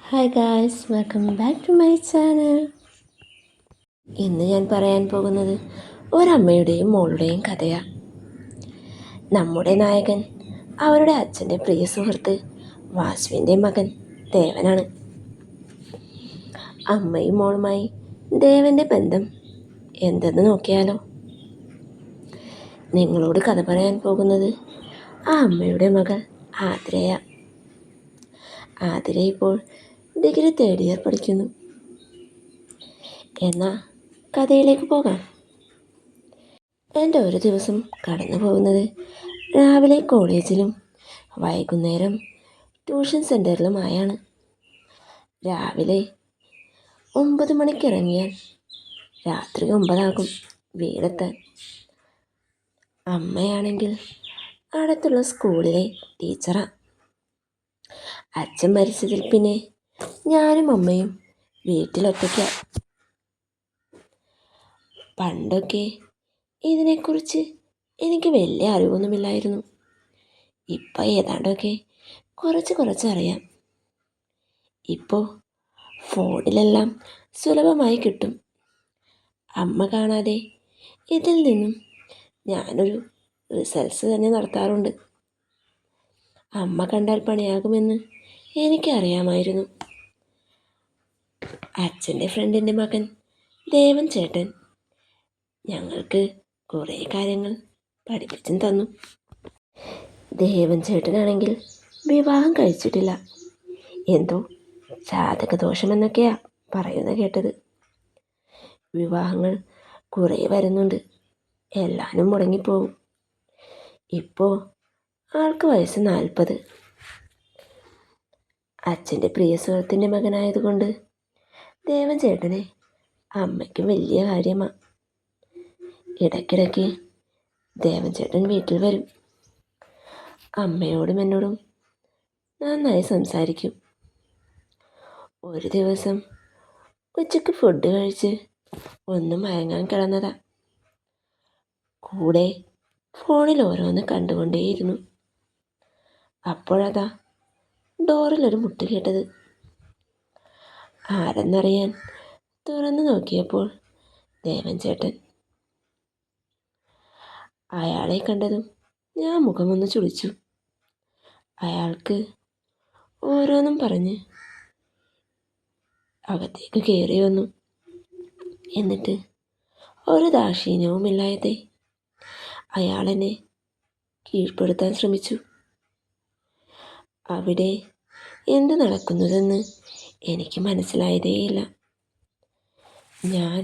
Hi guys, welcome back to my channel. ഇന്ന് ഞാൻ പറയാൻ പോകുന്നത് ഒരമ്മയുടെയും മോളുടെയും കഥയാണ്. നമ്മുടെ നായകൻ അവരുടെ അച്ഛൻ്റെ പ്രിയ സുഹൃത്ത് വാസുവിൻ്റെ മകൻ ദേവനാണ്. അമ്മയും മോളുമായി ദേവൻ്റെ ബന്ധം എന്തെന്ന് നോക്കിയാലോ. നിങ്ങളോട് കഥ പറയാൻ പോകുന്നത് ആ അമ്മയുടെ മകൾ ആതിരയ. ആതിര ഇപ്പോൾ ഡിഗ്രി 3rd ഇയർ പഠിക്കുന്നു. എന്നാൽ കഥയിലേക്ക് പോകാം. എൻ്റെ ഒരു ദിവസം കടന്നു പോകുന്നത് രാവിലെ കോളേജിലും വൈകുന്നേരം ട്യൂഷൻ സെൻറ്ററിലുമായാണ്. രാവിലെ 9 മണിക്ക് ഇറങ്ങിയാൽ രാത്രി 9 ആകും വീടെത്താൻ. അമ്മയാണെങ്കിൽ അടുത്തുള്ള സ്കൂളിലെ ടീച്ചറാണ്. അച്ഛൻ മരിച്ചതിൽ പിന്നെ ഞാനും അമ്മയും വീട്ടിലൊറ്റയ്ക്കാണ്. പണ്ടൊക്കെ ഇതിനെക്കുറിച്ച് എനിക്ക് വലിയ അറിവൊന്നുമില്ലായിരുന്നു. ഇപ്പം ഏതാണ്ടൊക്കെ കുറച്ച് അറിയാം. ഇപ്പോൾ ഫോണിലെല്ലാം സുലഭമായി കിട്ടും. അമ്മ കാണാതെ ഇതിൽ നിന്നും ഞാനൊരു റിസർച്ച് തന്നെ നടത്താറുണ്ട്. അമ്മ കണ്ടാൽ പണിയാകുമെന്ന് എനിക്കറിയാമായിരുന്നു. അച്ഛൻ്റെ ഫ്രണ്ടിൻ്റെ മകൻ ദേവൻ ചേട്ടൻ ഞങ്ങൾക്ക് കുറേ കാര്യങ്ങൾ പഠിപ്പിച്ചും തന്നു. ദേവൻ ചേട്ടനാണെങ്കിൽ വിവാഹം കഴിച്ചിട്ടില്ല. എന്തോ ജാതകദോഷമെന്നൊക്കെയാ പറയുന്ന കേട്ടത്. വിവാഹങ്ങൾ കുറേ വരുന്നുണ്ട്, എല്ലാവരും മുടങ്ങിപ്പോവും. ഇപ്പോൾ ആൾക്ക് വയസ്സ് 40. അച്ഛൻ്റെ പ്രിയ സുഹൃത്തിൻ്റെ മകനായതുകൊണ്ട് ദേവൻ ചേട്ടനെ അമ്മയ്ക്ക് വലിയ കാര്യമാണ്. ഇടയ്ക്കിടയ്ക്ക് ദേവൻ ചേട്ടൻ വീട്ടിൽ വരും. അമ്മയോടും എന്നോടും നന്നായി സംസാരിക്കും. ഒരു ദിവസം ഉച്ചയ്ക്ക് ഫുഡ് കഴിച്ച് ഒന്ന് മയങ്ങാൻ കിടന്നതാ. കൂടെ ഫോണിൽ ഓരോന്ന് കണ്ടുകൊണ്ടേയിരുന്നു. അപ്പോഴതാ ഡോറിലൊരു മുട്ട് കേട്ടത്. ആരെന്നറിയാൻ തുറന്നു നോക്കിയപ്പോൾ ദേവൻ ചേട്ടൻ. അയാളെ കണ്ടതും ഞാൻ മുഖമൊന്ന് ചുളിച്ചു. അയാൾക്ക് ഓരോന്നും പറഞ്ഞ് അകത്തേക്ക് കയറി വന്നു. എന്നിട്ട് ഒരു ദാക്ഷിണ്യവുമില്ലാതെ അയാളെന്നെ കീഴ്പ്പെടുത്താൻ ശ്രമിച്ചു. അവിടെ എന്ത് നടക്കുന്നതെന്ന് എനിക്ക് മനസ്സിലായതേയില്ല. ഞാൻ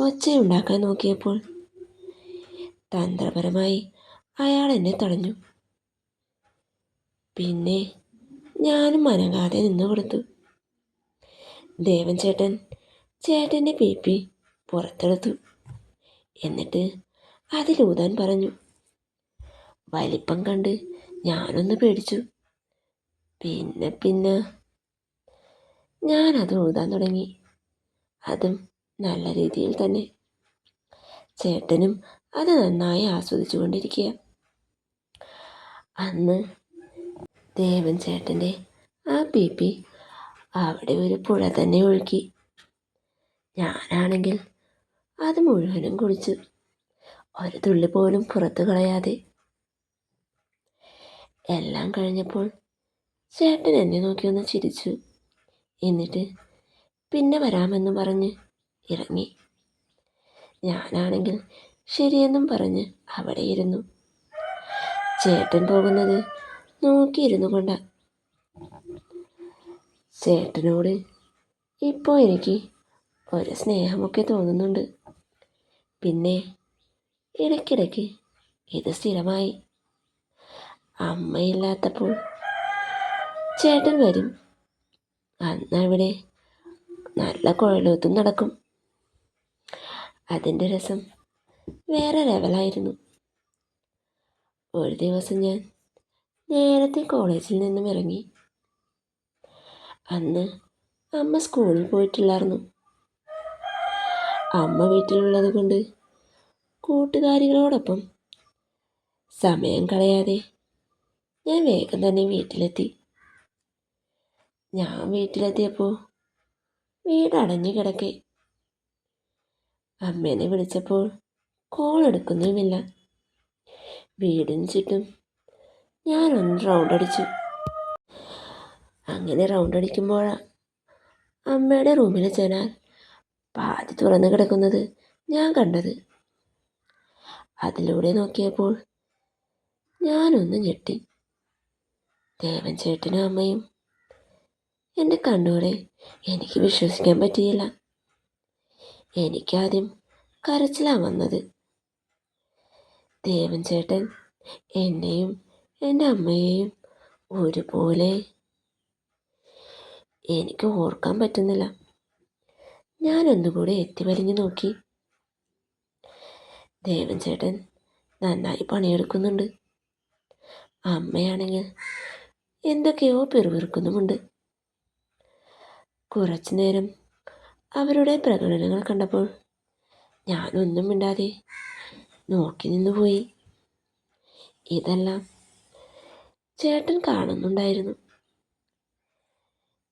ഒച്ചയുണ്ടാക്കാൻ നോക്കിയപ്പോൾ തന്ത്രപരമായി അയാൾ എന്നെ തടഞ്ഞു. പിന്നെ ഞാനും അനങ്ങാതെ നിന്നു കൊടുത്തു. ദേവൻ ചേട്ടൻ്റെ പീപ്പി പുറത്തെടുത്തു. എന്നിട്ട് അതിലൂതാൻ പറഞ്ഞു. വലിപ്പം കണ്ട് ഞാനൊന്ന് പേടിച്ചു. പിന്നെ ഞാനത് ഊതാൻ തുടങ്ങി. അതും നല്ല രീതിയിൽ തന്നെ. ചേട്ടനും അത് നന്നായി ആസ്വദിച്ചു കൊണ്ടിരിക്കുക. അന്ന് ദേവൻ ചേട്ടൻ്റെ ആ പീപ്പി അവിടെ ഒരു പുഴ തന്നെ ഒഴുക്കി. ഞാനാണെങ്കിൽ അത് മുഴുവനും കുടിച്ചു, ഒരു തുള്ളി പോലും പുറത്തു കളയാതെ. എല്ലാം കഴിഞ്ഞപ്പോൾ ചേട്ടൻ എന്നെ നോക്കി ഒന്ന് ചിരിച്ചു. എന്നിട്ട് പിന്നെ വരാമെന്ന് പറഞ്ഞ് ഇറങ്ങി. ഞാനാണെങ്കിൽ ശരിയെന്നും പറഞ്ഞ് അവിടെ ഇരുന്നു. ചേട്ടൻ പോകുന്നത് നോക്കിയിരുന്നു കൊണ്ടാ. ചേട്ടനോട് ഇപ്പോൾ എനിക്ക് ഒരു സ്നേഹമൊക്കെ തോന്നുന്നുണ്ട്. പിന്നെ ഇടയ്ക്കിടയ്ക്ക് ഇത് സ്ഥിരമായി. അമ്മയില്ലാത്തപ്പോൾ ചേട്ടൻ വരും. അന്ന് അവിടെ നല്ല കുഴലൂത്തും നടക്കും. അതിൻ്റെ രസം വേറെ ലെവലായിരുന്നു. ഒരു ദിവസം ഞാൻ നേരത്തെ കോളേജിൽ നിന്നും ഇറങ്ങി. അന്ന് അമ്മ സ്കൂളിൽ പോയിട്ടില്ലായിരുന്നു. അമ്മ വീട്ടിലുള്ളത് കൊണ്ട് കൂട്ടുകാരികളോടൊപ്പം സമയം കളയാതെ ഞാൻ വേഗം തന്നെ വീട്ടിലെത്തി. ഞാൻ വീട്ടിലെത്തിയപ്പോൾ വീട് അടഞ്ഞു കിടക്കെ. അമ്മേനെ വിളിച്ചപ്പോൾ കോൾ എടുക്കുന്നുമില്ല. വീടിന് ചുറ്റും ഞാനൊന്ന് റൗണ്ട് അടിച്ചു. അങ്ങനെ റൗണ്ട് അടിക്കുമ്പോഴാണ് അമ്മയുടെ റൂമിലെ ജനാൽ പാതി തുറന്നു കിടക്കുന്നത് ഞാൻ കണ്ടത്. അതിലൂടെ നോക്കിയപ്പോൾ ഞാനൊന്ന് ഞെട്ടി. ദേവൻ ചേട്ടനും അമ്മയും. എൻ്റെ കണ്ണുകളെ എനിക്ക് വിശ്വസിക്കാൻ പറ്റിയില്ല. എനിക്കാദ്യം കരച്ചിലാണ് വന്നത്. ദേവൻ ചേട്ടൻ എന്നെയും എൻ്റെ അമ്മയെയും ഒരുപോലെ. എനിക്ക് ഓർക്കാൻ പറ്റുന്നില്ല. ഞാനൊന്നുകൂടി എത്തിവലിഞ്ഞു നോക്കി. ദേവൻ ചേട്ടൻ നന്നായി പണിയെടുക്കുന്നുണ്ട്. അമ്മയാണെങ്കിൽ എന്തൊക്കെയോ പിറുപിറുക്കുന്നുമുണ്ട്. കുറച്ചു നേരം അവരുടെ പ്രകടനങ്ങൾ കണ്ടപ്പോൾ ഞാനൊന്നും മിണ്ടാതെ നോക്കി നിന്നുപോയി. ഇതെല്ലാം ചേട്ടൻ കാണുന്നുണ്ടായിരുന്നു.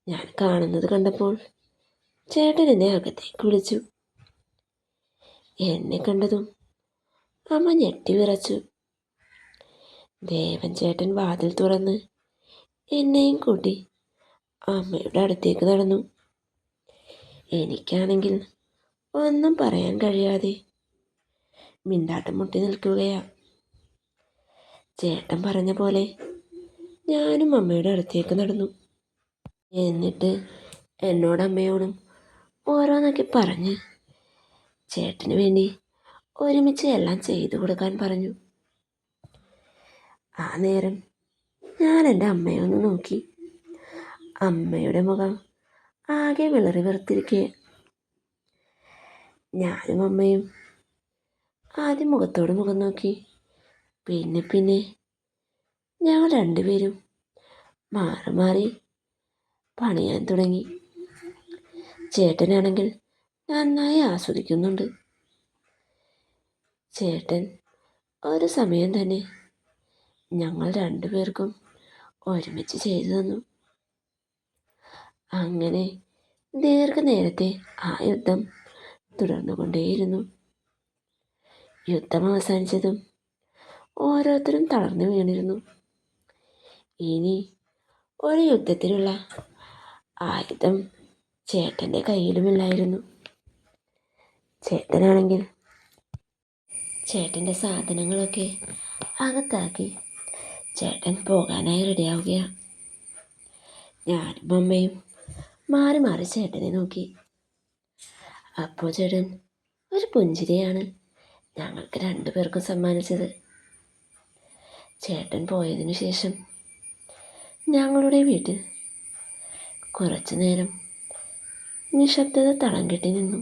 ഞാൻ കാണുന്നത് കണ്ടപ്പോൾ ചേട്ടൻ എന്നെ അകത്തേക്ക് വിളിച്ചു. എന്നെ കണ്ടതും അമ്മ ഞെട്ടി വിറച്ചു. ദേവൻ ചേട്ടൻ വാതിൽ തുറന്ന് എന്നെയും കൂട്ടി അമ്മയുടെ അടുത്തേക്ക് നടന്നു. എനിക്കാണെങ്കിൽ ഒന്നും പറയാൻ കഴിയാതെ മിണ്ടാട്ടം മുട്ടി നിൽക്കുകയാ. ചേട്ടൻ പറഞ്ഞ പോലെ ഞാനും അമ്മയുടെ അടുത്തേക്ക് നടന്നു. എന്നിട്ട് എന്നോടമ്മയോടും ഓരോന്നൊക്കെ പറഞ്ഞ് ചേട്ടന് വേണ്ടി ഒരുമിച്ച് എല്ലാം ചെയ്തു കൊടുക്കാൻ പറഞ്ഞു. ആ നേരം ഞാൻ എൻ്റെ അമ്മയെ ഒന്ന് നോക്കി. അമ്മയുടെ മുഖം ആകെ വിളറി വെറുത്തിരിക്കുക. ഞാനും അമ്മയും ആദ്യം മുഖത്തോട് മുഖം നോക്കി. പിന്നെ ഞങ്ങൾ രണ്ടുപേരും മാറി മാറി പണിയാൻ തുടങ്ങി. ചേട്ടനാണെങ്കിൽ നന്നായി ആസ്വദിക്കുന്നുണ്ട്. ചേട്ടൻ ഒരു സമയം തന്നെ ഞങ്ങൾ രണ്ടുപേർക്കും ഒരുമിച്ച് ചെയ്തു തന്നു. അങ്ങനെ ദീർഘനേരത്തെ ആ യുദ്ധം തുടർന്നുകൊണ്ടേയിരുന്നു. യുദ്ധം അവസാനിച്ചതും ഓരോരുത്തരും തളർന്നു വീണിരുന്നു. ഇനി ഒരു യുദ്ധത്തിനുള്ള ആയുധം ചേട്ടൻ്റെ കയ്യിലുമില്ലായിരുന്നു. ചേട്ടനാണെങ്കിൽ ചേട്ടൻ്റെ സാധനങ്ങളൊക്കെ അകത്താക്കി ചേട്ടൻ പോകാനായി റെഡിയാവുകയാണ്. ഞാനും അമ്മയും മാറി മാറി ചേട്ടനെ നോക്കി. അപ്പോൾ ചേട്ടൻ ഒരു പുഞ്ചിരിയാണ് ഞങ്ങൾക്ക് രണ്ടുപേർക്കും സമ്മാനിച്ചത്. ചേട്ടൻ പോയതിനു ശേഷം ഞങ്ങളുടെ വീട്ടിൽ കുറച്ചു നേരം നിശബ്ദത തളം കെട്ടി നിന്നു.